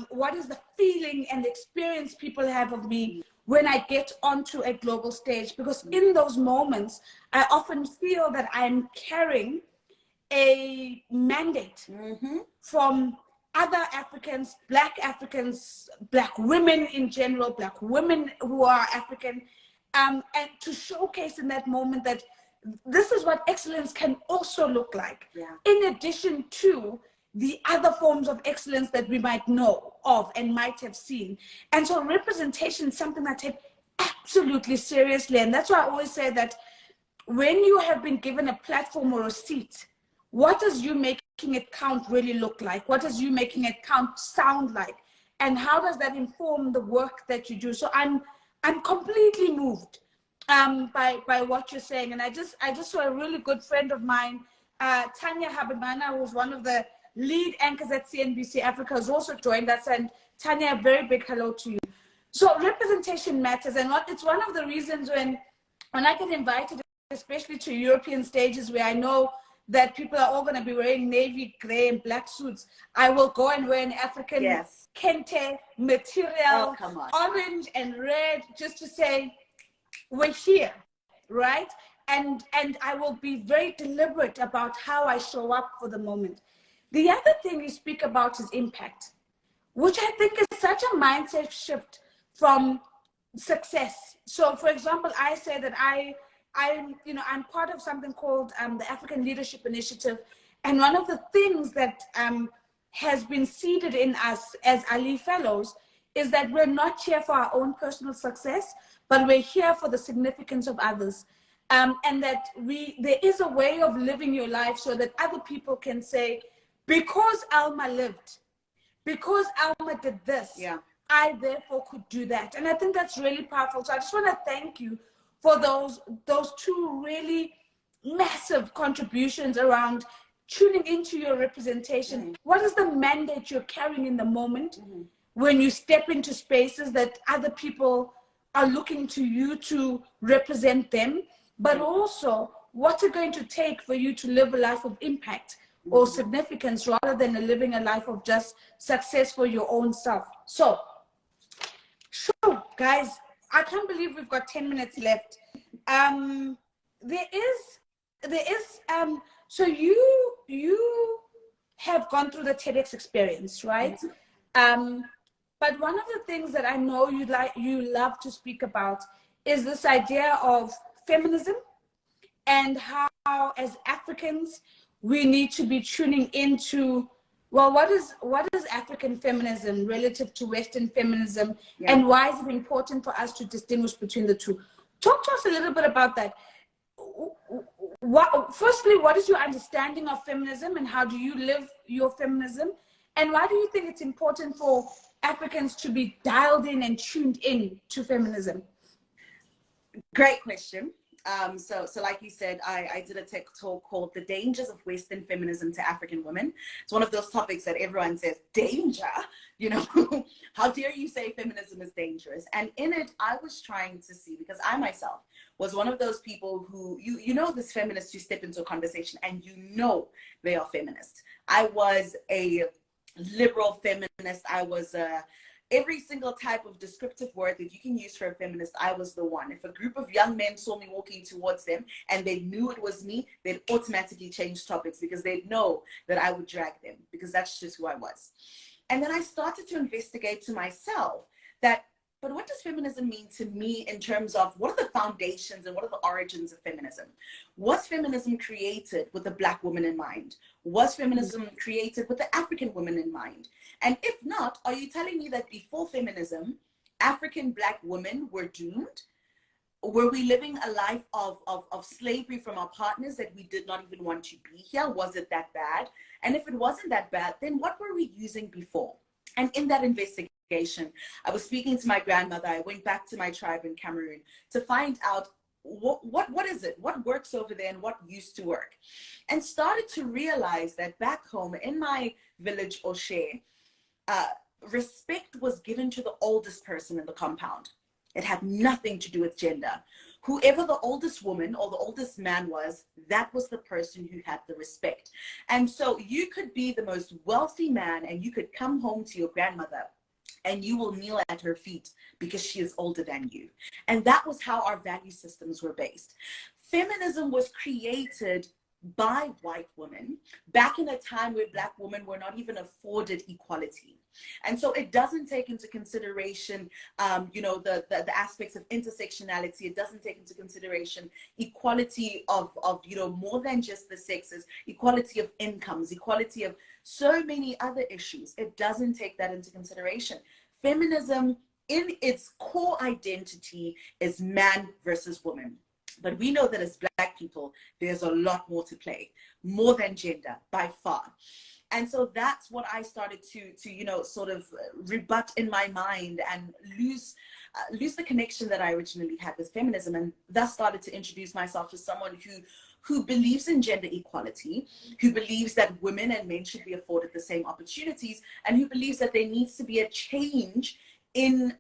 what is the feeling and the experience people have of me when I get onto a global stage. Because in those moments, I often feel that I'm carrying a mandate from other Africans, Black women in general, Black women who are African, and to showcase in that moment that this is what excellence can also look like, in addition to the other forms of excellence that we might know of and might have seen. And so representation is something I take absolutely seriously. And that's why I always say that when you have been given a platform or a seat, what does you making it count really look like? What does you making it count sound like? And how does that inform the work that you do? So I'm completely moved by what you're saying. And I just saw a really good friend of mine, Tanya Habimana, who's one of the lead anchors at CNBC Africa, has also joined us. And Tanya, a very big hello to you. So representation matters. And it's one of the reasons when I get invited, especially to European stages where I know that people are all going to be wearing navy, gray, and black suits, I will go and wear an African kente material, orange and red, just to say, we're here, right? And I will be very deliberate about how I show up for the moment. The other thing you speak about is impact, which I think is such a mindset shift from success. So, for example, I say that I'm part of something called the African Leadership Initiative. And one of the things that has been seeded in us as Ali Fellows is that we're not here for our own personal success, but we're here for the significance of others. And that there is a way of living your life so that other people can say, because Elma lived, because Elma did this, I therefore could do that. And I think that's really powerful. So I just want to thank you for those two really massive contributions around tuning into your representation. What is the mandate you're carrying in the moment when you step into spaces that other people are looking to you to represent them, but also what's it going to take for you to live a life of impact or significance rather than living a life of just success for your own self. So, sure, guys, I can't believe we've got 10 minutes left. So you have gone through the TEDx experience, right? But one of the things that I know you love to speak about is this idea of feminism and how, as Africans, we need to be tuning into, well, what is African feminism relative to Western feminism, and why is it important for us to distinguish between the two? Talk to us a little bit about that. Firstly, what is your understanding of feminism and how do you live your feminism? And why do you think it's important for Africans to be dialed in and tuned in to feminism? Great question. So like you said, I did a tech talk called The Dangers of Western Feminism to African Women. It's one of those topics that everyone says, danger, how dare you say feminism is dangerous? And in it, I was trying to see, because I myself was one of those people who, this feminist who step into a conversation and they are feminists. I was a liberal feminist. I was every single type of descriptive word that you can use for a feminist, I was the one. If a group of young men saw me walking towards them and they knew it was me, they'd automatically change topics because they'd know that I would drag them, because that's just who I was. And then I started to investigate to myself but what does feminism mean to me in terms of what are the foundations and what are the origins of feminism? Was feminism created with the Black woman in mind? Was feminism created with the African woman in mind? And if not, are you telling me that before feminism, African Black women were doomed? Were we living a life of slavery from our partners that we did not even want to be here? Was it that bad? And if it wasn't that bad, then what were we using before? And in that investigation, I was speaking to my grandmother. I went back to my tribe in Cameroon to find out what is it? What works over there and what used to work? And started to realize that back home in my village, Oshe, respect was given to the oldest person in the compound. It had nothing to do with gender. Whoever the oldest woman or the oldest man was, that was the person who had the respect. And so you could be the most wealthy man and you could come home to your grandmother and you will kneel at her feet because she is older than you. And that was how our value systems were based. Feminism was created by white women back in a time where Black women were not even afforded equality. And so it doesn't take into consideration, the aspects of intersectionality. It doesn't take into consideration equality of more than just the sexes, equality of incomes, equality of so many other issues. It doesn't take that into consideration. Feminism in its core identity is man versus woman. But we know that as Black people, there's a lot more to play, more than gender, by far. And so that's what I started to sort of rebut in my mind and lose the connection that I originally had with feminism, and thus started to introduce myself as someone who believes in gender equality, who believes that women and men should be afforded the same opportunities, and who believes that there needs to be a change in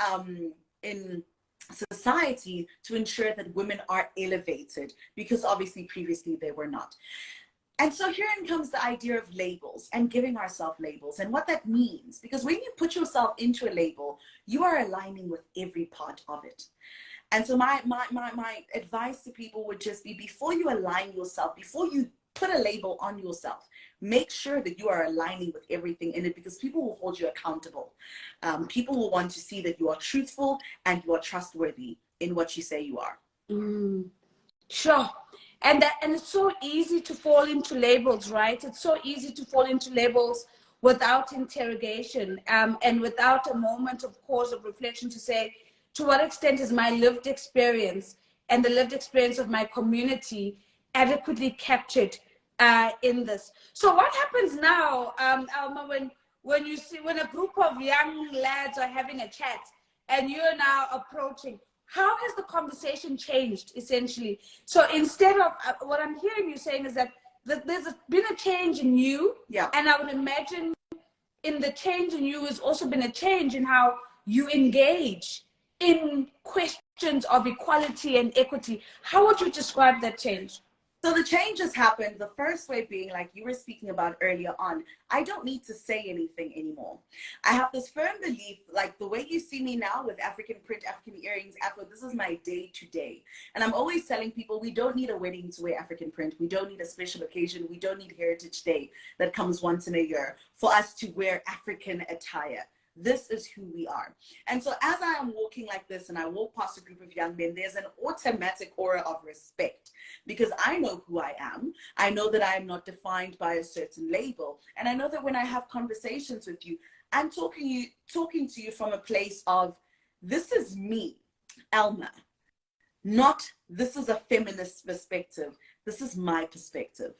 society to ensure that women are elevated, because obviously previously they were not. And so herein comes the idea of labels and giving ourselves labels and what that means. Because when you put yourself into a label, you are aligning with every part of it. And so my advice to people would just be, before you align yourself, before you put a label on yourself, make sure that you are aligning with everything in it, because people will hold you accountable. People will want to see that you are truthful and you are trustworthy in what you say you are. Sure. And it's so easy to fall into labels, right? It's so easy to fall into labels without interrogation, and without a moment of pause of reflection to say, to what extent is my lived experience and the lived experience of my community adequately captured in this? So what happens now, Elma, when a group of young lads are having a chat and you're now approaching? How has the conversation changed, essentially? So instead of, what I'm hearing you saying is that there's been a change in you. Yeah. And I would imagine in the change in you has also been a change in how you engage in questions of equality and equity. How would you describe that change? So the changes happened, the first way being, like you were speaking about earlier on, I don't need to say anything anymore. I have this firm belief, like the way you see me now with African print, African earrings, Afro, this is my day to day. And I'm always telling people, we don't need a wedding to wear African print. We don't need a special occasion. We don't need Heritage Day that comes once in a year for us to wear African attire. This is who we are. And so as I am walking like this and I walk past a group of young men, there's an automatic aura of respect, because I know who I am. I know that I am not defined by a certain label. And I know that when I have conversations with you, I'm talking to you from a place of, this is me, Elma, not this is a feminist perspective. This is my perspective.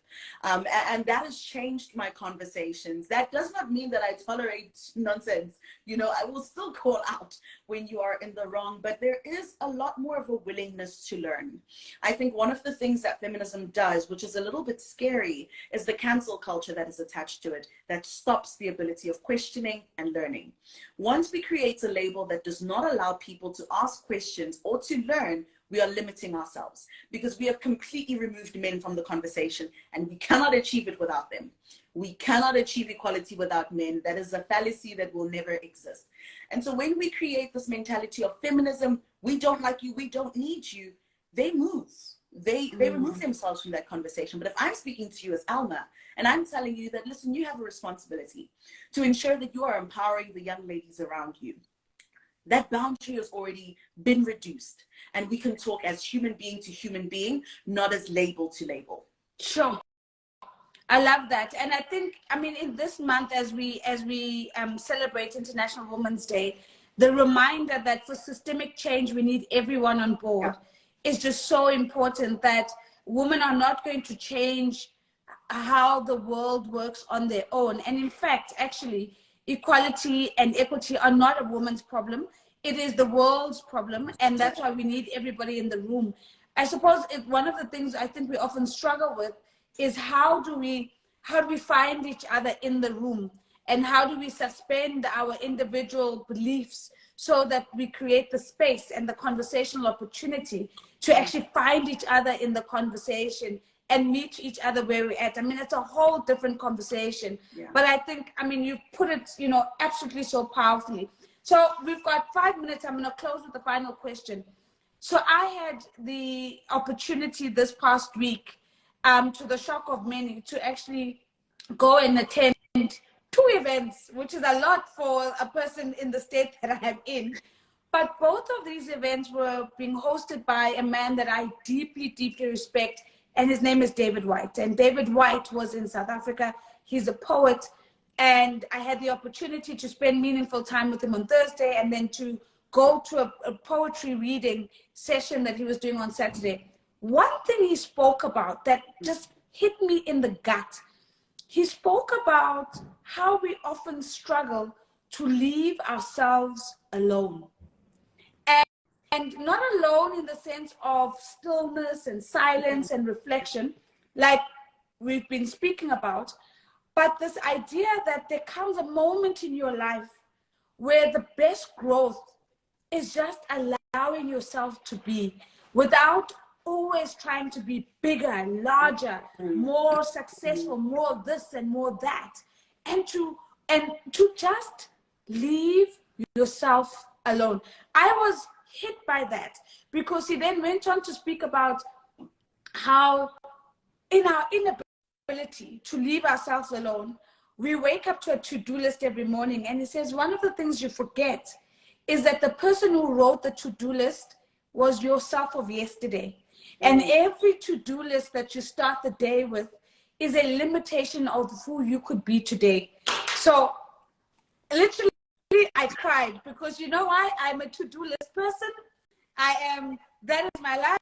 And that has changed my conversations. That does not mean that I tolerate nonsense. I will still call out when you are in the wrong, but there is a lot more of a willingness to learn. I think one of the things that feminism does, which is a little bit scary, is the cancel culture that is attached to it, that stops the ability of questioning and learning. Once we create a label that does not allow people to ask questions or to learn, we are limiting ourselves, because we have completely removed men from the conversation, and we cannot achieve it without them. We cannot achieve equality without men. That is a fallacy that will never exist. And so when we create this mentality of feminism, we don't like you, we don't need you, they move. They remove themselves from that conversation. But if I'm speaking to you as Alma, and I'm telling you that, listen, you have a responsibility to ensure that you are empowering the young ladies around you, that boundary has already been reduced, and we can talk as human being to human being, not as label to label. Sure. I love that. And I think, in this month, as we celebrate International Women's Day, the reminder that for systemic change, we need everyone on board is just so important, that women are not going to change how the world works on their own. And in fact, actually, equality and equity are not a woman's problem. It is the world's problem, and that's why we need everybody in the room. I suppose one of the things I think we often struggle with is how do we find each other in the room? and how do we suspend our individual beliefs so that we create the space and the conversational opportunity to actually find each other in the conversation and meet each other where we're at. I mean, it's a whole different conversation. Yeah. But I think, I mean, you put it, you know, absolutely so powerfully. So we've got 5 minutes. I'm going to close with the final question. So I had the opportunity this past week, to the shock of many, to actually go and attend 2 events, which is a lot for a person in the state that I am in. But both of these events were being hosted by a man that I deeply, deeply respect, and his name is David White. And David White was in South Africa. He's a poet, and I had the opportunity to spend meaningful time with him on Thursday, and then to go to a poetry reading session that he was doing on Saturday. One thing he spoke about that just hit me in the gut, he spoke about how we often struggle to leave ourselves alone. And not alone in the sense of stillness and silence and reflection, like we've been speaking about, but this idea that there comes a moment in your life where the best growth is just allowing yourself to be, without always trying to be bigger, larger, more successful, more of this and more that, and to just leave yourself alone. I was hit by that, because he then went on to speak about how in our inability to leave ourselves alone, we wake up to a to-do list every morning, and he says one of the things you forget is that the person who wrote the to-do list was yourself of yesterday. And every to-do list that you start the day with is a limitation of who you could be today. So literally I cried, because you know why? I'm a to-do list person. That is my life.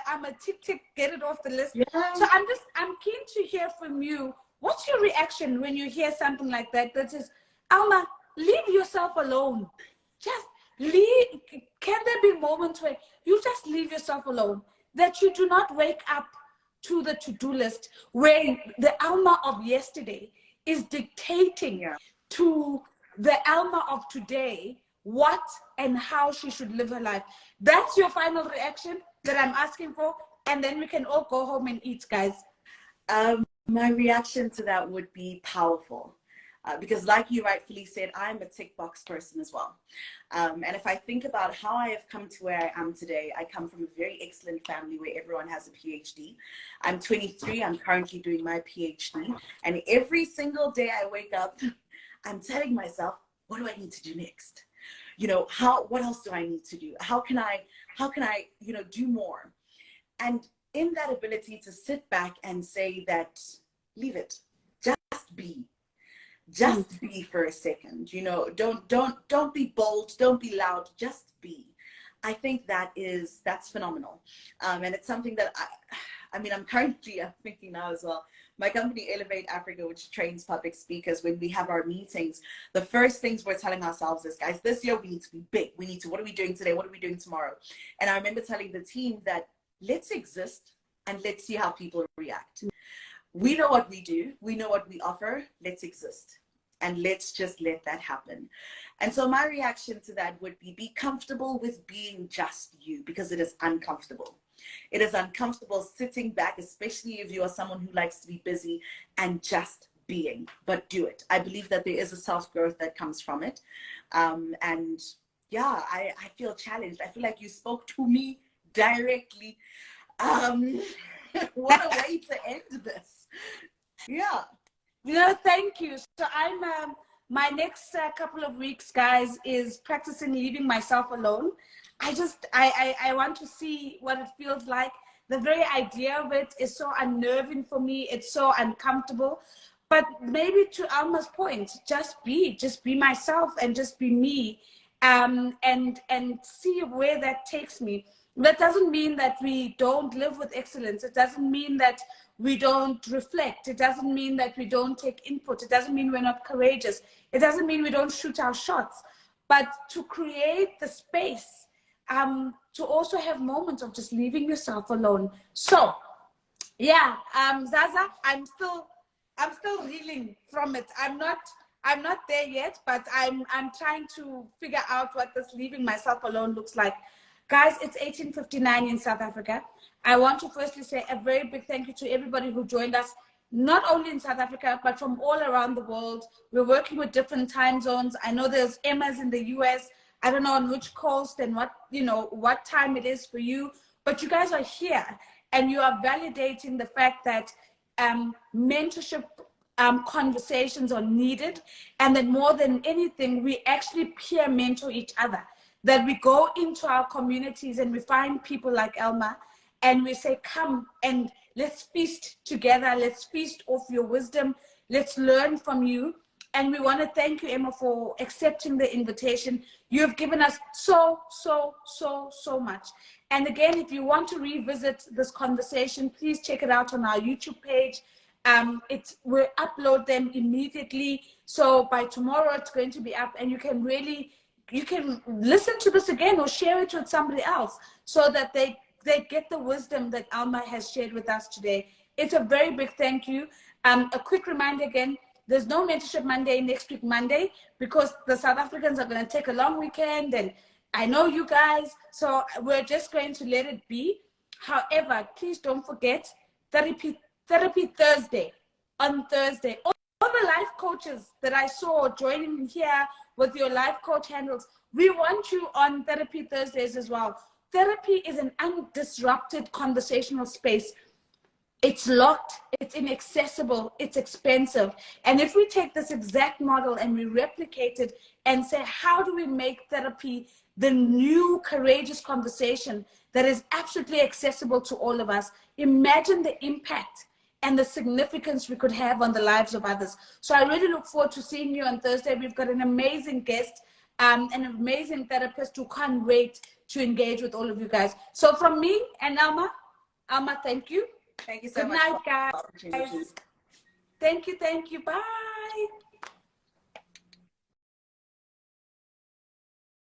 I'm a tick, get it off the list. Yeah. So I'm keen to hear from you. What's your reaction when you hear something like that says, Alma, leave yourself alone. Just leave. Can there be moments where you just leave yourself alone? That you do not wake up to the to-do list where the Alma of yesterday is dictating to the Elma of today what and how she should live her life. That's your final reaction that I'm asking for, and then we can all go home and eat, guys. My reaction to that would be powerful, because like you rightfully said, I'm a tick box person as well. And if I think about how I have come to where I am today, I come from a very excellent family where everyone has a PhD. I'm 23, I'm currently doing my PhD, and every single day I wake up, I'm telling myself, what do I need to do next? You know, what else do I need to do? How can I, you know, do more? And in that ability to sit back and say that, leave it, just be for a second, you know, don't be bold, don't be loud, just be. I think that's phenomenal. And it's something that I'm thinking now as well. My company, Elevate Africa, which trains public speakers, when we have our meetings, the first things we're telling ourselves is, guys, this year we need to be big. What are we doing today? What are we doing tomorrow? And I remember telling the team that let's exist and let's see how people react. We know what we do. We know what we offer. Let's exist. And let's just let that happen. And so my reaction to that would be comfortable with being just you, because it is uncomfortable. It is uncomfortable sitting back, especially if you are someone who likes to be busy, and just being, but do it. I believe that there is a self-growth that comes from it. And yeah, I feel challenged. I feel like you spoke to me directly. What a way to end this. Yeah. No, thank you. So I'm, my next couple of weeks, guys, is practicing leaving myself alone. I want to see what it feels like. The very idea of it is so unnerving for me. It's so uncomfortable. But maybe to Alma's point, just be myself and just be me, and see where that takes me. That doesn't mean that we don't live with excellence. It doesn't mean that we don't reflect. It doesn't mean that we don't take input. It doesn't mean we're not courageous. It doesn't mean we don't shoot our shots. But to create the space, to also have moments of just leaving yourself alone. So, yeah, Zaza, I'm still reeling from it. I'm I'm not there yet, but I'm trying to figure out what this leaving myself alone looks like. Guys, it's 18:59 in South Africa. I want to firstly say a very big thank you to everybody who joined us, not only in South Africa, but from all around the world. We're working with different time zones. I know there's Emma's in the US. I don't know on which coast and what, you know, what time it is for you, but you guys are here and you are validating the fact that mentorship conversations are needed, and that more than anything, we actually peer mentor each other. That we go into our communities and we find people like Elma and we say, come and let's feast together. Let's feast off your wisdom. Let's learn from you. And we want to thank you, Emma, for accepting the invitation. You have given us so much. And again, if you want to revisit this conversation, please check it out on our YouTube page. We'll upload them immediately. So by tomorrow, it's going to be up, and you can listen to this again or share it with somebody else so that they get the wisdom that Alma has shared with us today. It's a very big thank you. A quick reminder again, there's no Mentorship Monday next week, Monday, because the South Africans are going to take a long weekend, and I know you guys, so we're just going to let it be. However, please don't forget Therapy Thursday on Thursday. All the life coaches that I saw joining here with your life coach handles, we want you on Therapy Thursdays as well. Therapy is an undisrupted conversational space. It's locked, it's inaccessible, it's expensive. And if we take this exact model and we replicate it and say, how do we make therapy the new courageous conversation that is absolutely accessible to all of us? Imagine the impact and the significance we could have on the lives of others. So I really look forward to seeing you on Thursday. We've got an amazing guest, an amazing therapist who can't wait to engage with all of you guys. So from me and Alma, thank you. Thank you so Good much. Good night, guys. Thank you. Bye.